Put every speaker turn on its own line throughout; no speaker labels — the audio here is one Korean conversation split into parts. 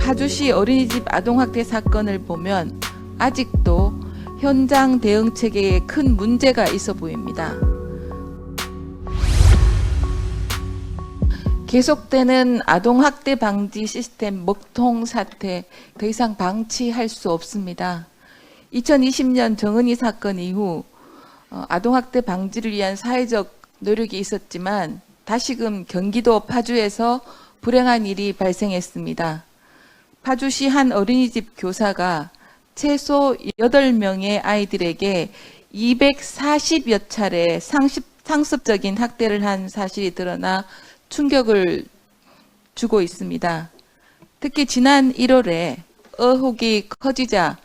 파주시 어린이집 아동학대 사건을 보면 아직도 현장 대응 체계에 큰 문제가 있어 보입니다. 계속되는 아동학대 방지 시스템 먹통 사태 더 이상 방치할 수 없습니다. 2020년 정은희 사건 이후 아동학대 방지를 위한 사회적 노력이 있었지만 다시금 경기도 파주에서 불행한 일이 발생했습니다. 파주시 한 어린이집 교사가 최소 8명의 아이들에게 240여 차례 상습적인 학대를 한 사실이 드러나 충격을 주고 있습니다. 특히 지난 1월에 의혹이 커지자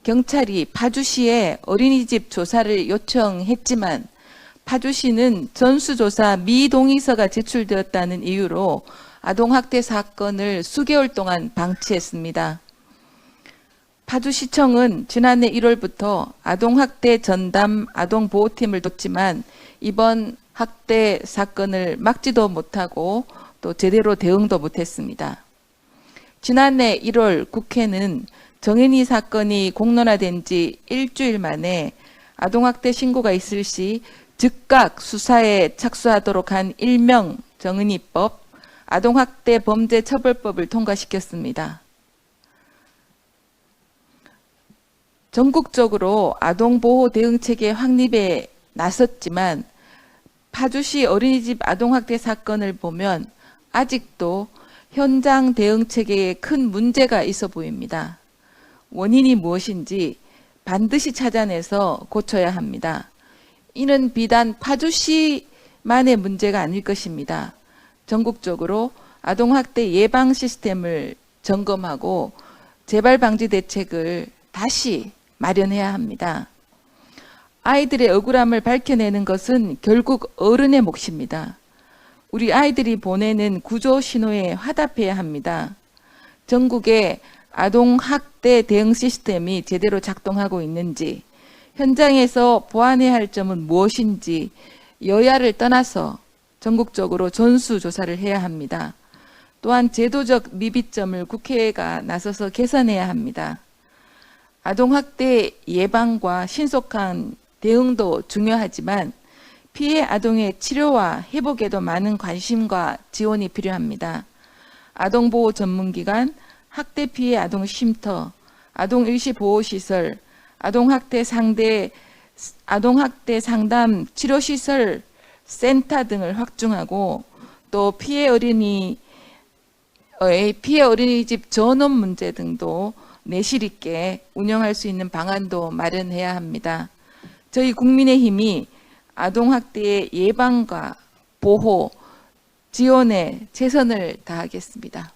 경찰이 파주시에 어린이집 조사를 요청했지만 파주시는 전수조사 미동의서가 제출되었다는 이유로 아동학대 사건을 수개월 동안 방치했습니다. 파주시청은 지난해 1월부터 아동학대 전담 아동보호팀을 뒀지만 이번 학대 사건을 막지도 못하고 또 제대로 대응도 못했습니다. 지난해 1월 국회는 정은희 사건이 공론화된 지 일주일 만에 아동학대 신고가 있을 시 즉각 수사에 착수하도록 한 일명 정은희법, 아동학대 범죄 처벌법을 통과시켰습니다. 전국적으로 아동보호 대응체계 확립에 나섰지만 파주시 어린이집 아동학대 사건을 보면 아직도 현장 대응체계에 큰 문제가 있어 보입니다. 원인이 무엇인지 반드시 찾아내서 고쳐야 합니다. 이는 비단 파주시만의 문제가 아닐 것입니다. 전국적으로 아동학대 예방 시스템을 점검하고 재발 방지 대책을 다시 마련해야 합니다. 아이들의 억울함을 밝혀내는 것은 결국 어른의 몫입니다. 우리 아이들이 보내는 구조 신호에 화답해야 합니다. 전국의 아동학대 대응 시스템이 제대로 작동하고 있는지, 현장에서 보완해야 할 점은 무엇인지 여야를 떠나서 전국적으로 전수조사를 해야 합니다. 또한 제도적 미비점을 국회가 나서서 개선해야 합니다. 아동학대 예방과 신속한 대응도 중요하지만 피해 아동의 치료와 회복에도 많은 관심과 지원이 필요합니다. 아동보호 전문기관, 학대 피해 아동 쉼터, 아동 일시보호시설, 아동학대 상담 치료시설 센터 등을 확충하고 또 피해 어린이집 전원 문제 등도 내실 있게 운영할 수 있는 방안도 마련해야 합니다. 저희 국민의힘이 아동학대의 예방과 보호, 지원에 최선을 다하겠습니다.